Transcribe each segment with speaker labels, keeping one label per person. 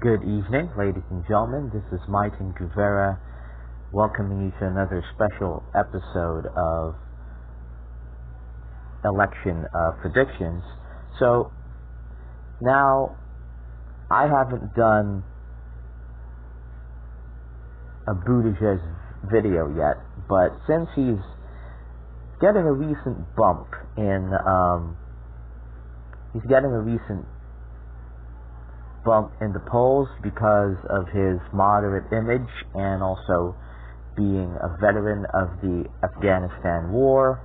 Speaker 1: Good evening, ladies and gentlemen. This is Martin Guevara welcoming you to another special episode of election predictions. So now I haven't done a Buttigieg video yet, but since he's getting a recent bump in the polls because of his moderate image and also being a veteran of the Afghanistan war.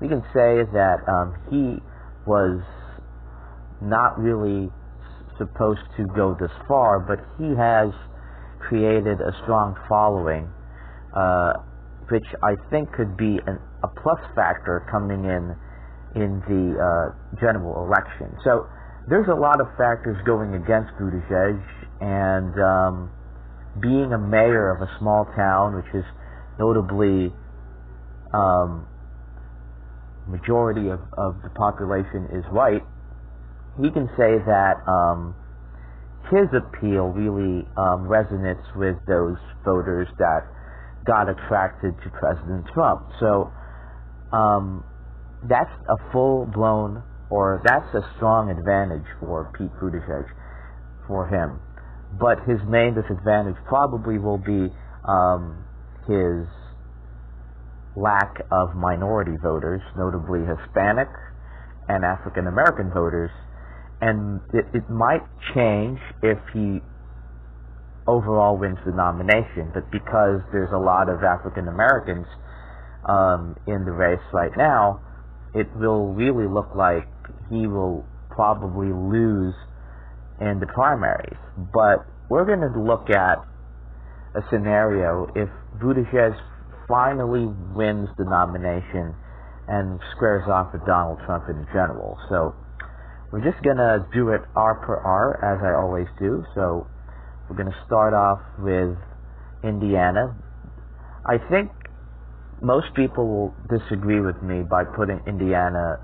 Speaker 1: We can say that he was not really supposed to go this far, but he has created a strong following, which I think could be a plus factor coming in the general election. So there's a lot of factors going against Buttigieg, and being a mayor of a small town, which is notably majority of the population is white, we can say that his appeal really resonates with those voters that got attracted to President Trump. So that's a full-blown, or that's a strong advantage for Pete Buttigieg, for him. But his main disadvantage probably will be his lack of minority voters, notably Hispanic and African American voters. And it might change if he overall wins the nomination, but because there's a lot of African Americans in the race right now, it will really look like he will probably lose in the primaries. But we're going to look at a scenario if Buttigieg finally wins the nomination and squares off with Donald Trump in general. So we're just going to do it R per R, as I always do. So we're going to start off with Indiana. I think most people will disagree with me by putting Indiana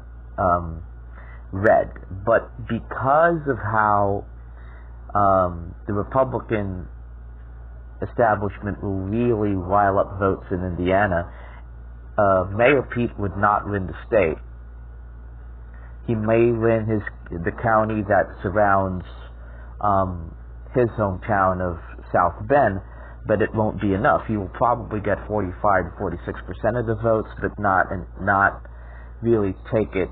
Speaker 1: red, but because of how the Republican establishment will really rile up votes in Indiana, Mayor Pete would not win the state. He may win the county that surrounds his hometown of South Bend, but it won't be enough. He will probably get 45 to 46% of the votes, but not really take it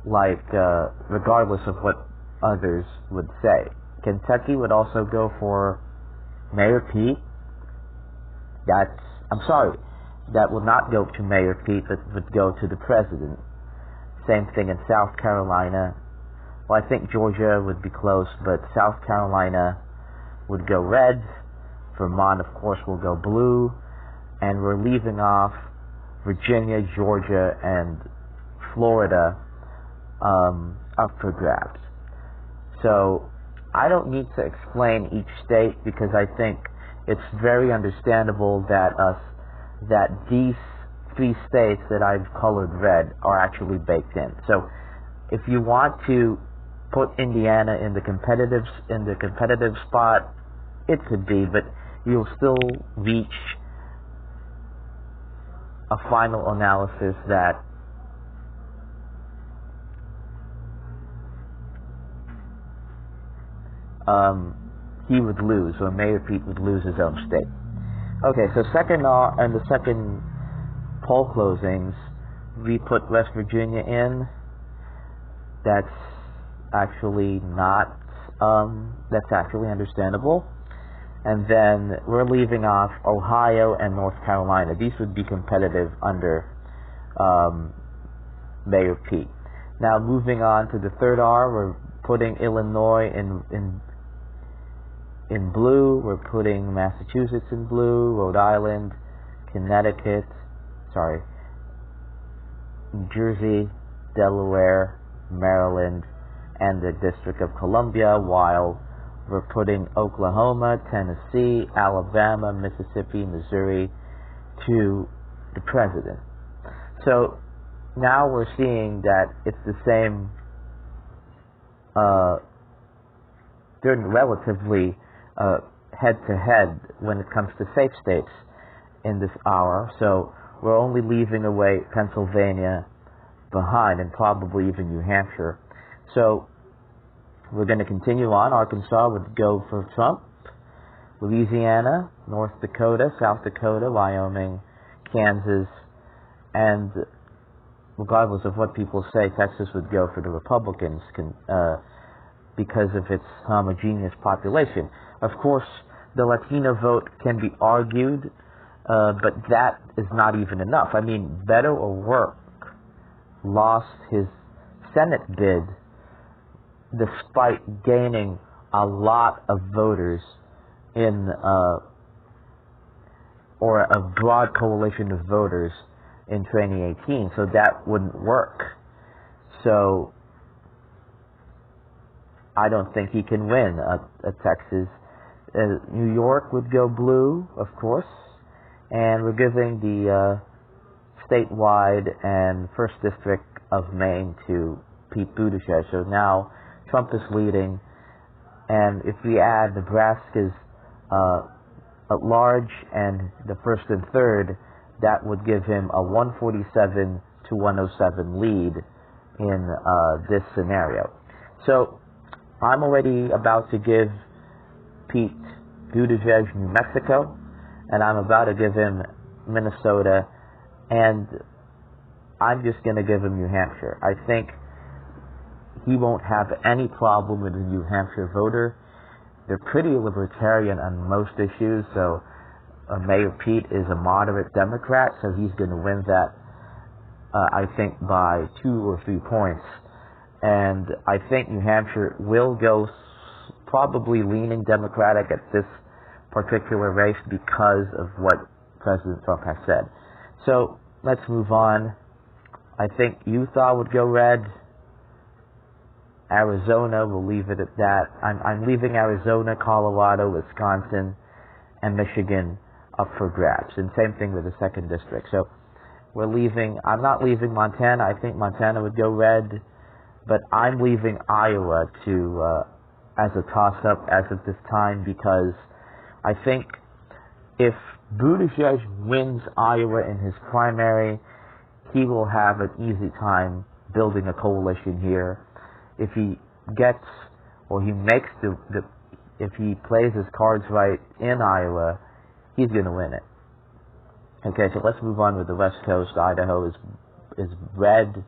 Speaker 1: like regardless of what others would say. Kentucky would also go for Mayor Pete. That will not go to Mayor Pete, but would go to the president. Same thing in South Carolina. Well, I think Georgia would be close, but South Carolina would go red. Vermont, of course, will go blue. And we're leaving off Virginia, Georgia, and Florida up for grabs. So I don't need to explain each state because I think it's very understandable that these three states that I've colored red are actually baked in. So if you want to put Indiana in the competitive spot, it could be, but you'll still reach a final analysis that he would lose, or Mayor Pete would lose his own state. Okay, so and the second poll closings, we put West Virginia in. That's actually not, that's actually understandable. And then we're leaving off Ohio and North Carolina. These would be competitive under Mayor Pete. Now moving on to the third R, we're putting Illinois in blue. We're putting Massachusetts in blue, Rhode Island, Connecticut, New Jersey, Delaware, Maryland, and the District of Columbia, while we're putting Oklahoma, Tennessee, Alabama, Mississippi, Missouri to the president. So now we're seeing that it's the same they're relatively head-to-head when it comes to safe states in this hour. So we're only leaving away Pennsylvania behind, and probably even New Hampshire. So we're going to continue on. Arkansas would go for Trump. Louisiana, North Dakota, South Dakota, Wyoming, Kansas, and regardless of what people say, Texas would go for the Republicans because of its homogeneous population. Of course, the Latino vote can be argued, but that is not even enough. I mean, Beto O'Rourke lost his Senate bid despite gaining a lot of voters in or a broad coalition of voters in 2018, so that wouldn't work. So I don't think he can win a Texas. New York would go blue, of course, and we're giving the statewide and first district of Maine to Pete Buttigieg. So now Trump is leading, and if we add Nebraska's at large and the first and third, that would give him a 147 to 107 lead in this scenario. So I'm already about to give Pete Buttigieg New Mexico, and I'm about to give him Minnesota, and I'm just going to give him New Hampshire. I think he won't have any problem with the New Hampshire voter. They're pretty libertarian on most issues, so Mayor Pete is a moderate Democrat, so he's going to win that, I think, by 2 or 3 points. And I think New Hampshire will go probably leaning Democratic at this particular race because of what President Trump has said. So let's move on. I think Utah would go red. Arizona, we'll leave it at that. I'm leaving Arizona, Colorado, Wisconsin, and Michigan up for grabs. And same thing with the second district. So I'm not leaving Montana. I think Montana would go red, but I'm leaving Iowa as a toss-up as of this time, because I think if Buttigieg wins Iowa in his primary, he will have an easy time building a coalition here. If he gets, or he makes if he plays his cards right in Iowa, he's going to win it. Okay, so let's move on with the West Coast. Idaho is red,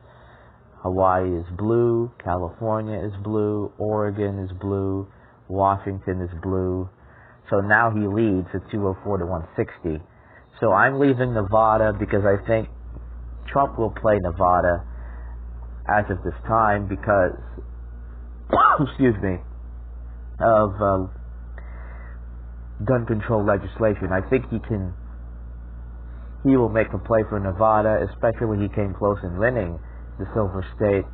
Speaker 1: Hawaii is blue, California is blue, Oregon is blue, Washington is blue. So now he leads at 204 to 160. So I'm leaving Nevada because I think Trump will play Nevada as of this time because, excuse me, of gun control legislation. I think he will make a play for Nevada, especially when he came close in winning the Silver State.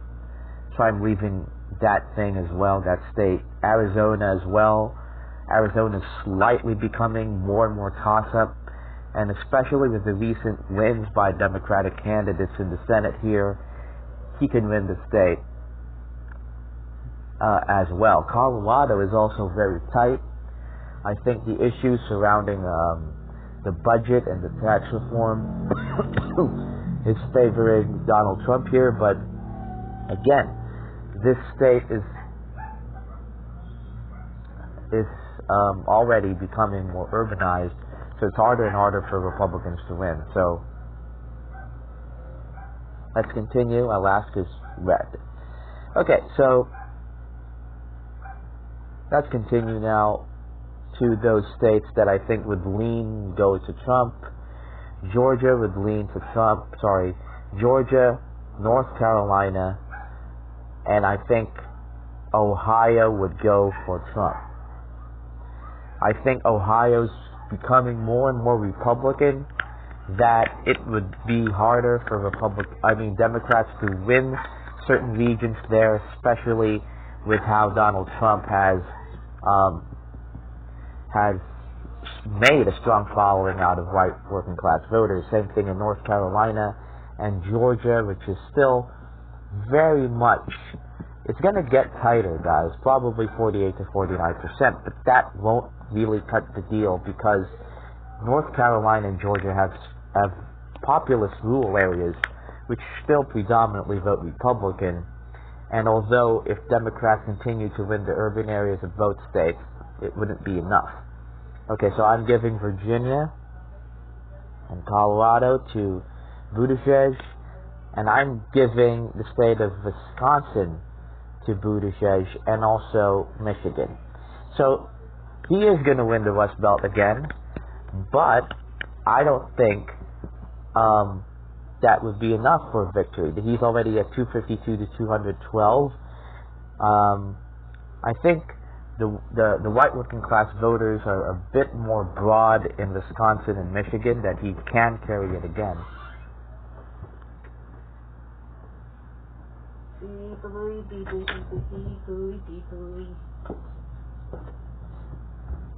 Speaker 1: So I'm leaving that thing as well, that state. Arizona as well. Arizona's slightly becoming more and more toss-up, and especially with the recent wins by Democratic candidates in the Senate here, he can win the state as well. Colorado is also very tight. I think the issues surrounding the budget and the tax reform is favoring Donald Trump here, but again, this state is already becoming more urbanized, so it's harder and harder for Republicans to win. So let's continue. Alaska's red. Okay, so let's continue now to those states that I think would go to Trump. Georgia would lean to Trump. Georgia, North Carolina, and I think Ohio would go for Trump. I think Ohio's becoming more and more Republican, that it would be harder for Democrats to win certain regions there, especially with how Donald Trump has made a strong following out of white working class voters. Same thing in North Carolina and Georgia, which is still very much it's going to get tighter, guys, probably 48 to 49%, but that won't really cut the deal because North Carolina and Georgia have populous rural areas which still predominantly vote Republican, and although if Democrats continue to win the urban areas of both states, it wouldn't be enough. Okay, so I'm giving Virginia and Colorado to Buttigieg, and I'm giving the state of Wisconsin to Buttigieg, and also Michigan. So he is going to win the West Belt again, but I don't think that would be enough for a victory. He's already at 252 to 212. I think the white working class voters are a bit more broad in Wisconsin and Michigan that he can carry it again.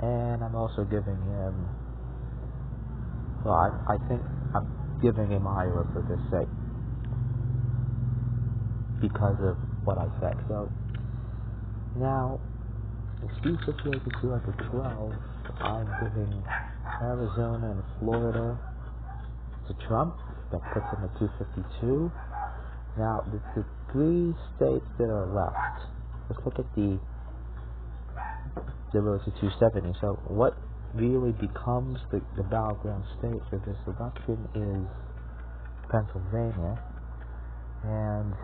Speaker 1: And I'm also giving him, well, I think I'm giving him Iowa for this sake because of what I said. So now, Steve 58 to 212, I'm giving Arizona and Florida to Trump. That puts him at 252. Now, the three states that are left, let's look at the road to 270. So what really becomes the battleground state for this election is Pennsylvania, and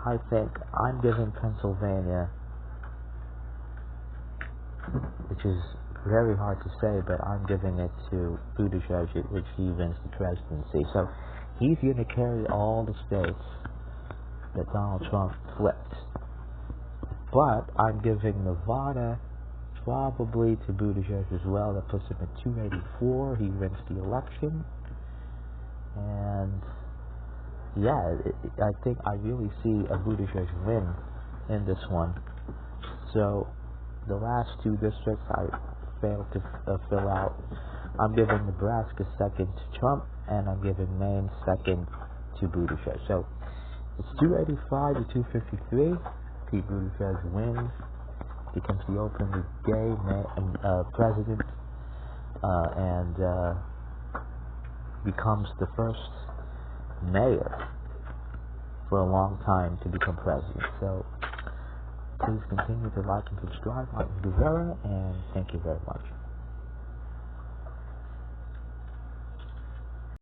Speaker 1: I think I'm giving Pennsylvania, which is very hard to say, but I'm giving it to Buttigieg, which he wins the presidency. So he's going to carry all the states that Donald Trump flipped. But I'm giving Nevada probably to Buttigieg as well. That puts him at 284. He wins the election. And yeah, I think I really see a Buttigieg win in this one. So the last two districts I failed to fill out. I'm giving Nebraska second to Trump, and I'm giving Maine second to Buttigieg. So it's 285 to 253. Pete Buttigieg wins, becomes the openly gay president, and becomes the first mayor for a long time to become president. So please continue to like and subscribe. I'm Guevara, and thank you very much.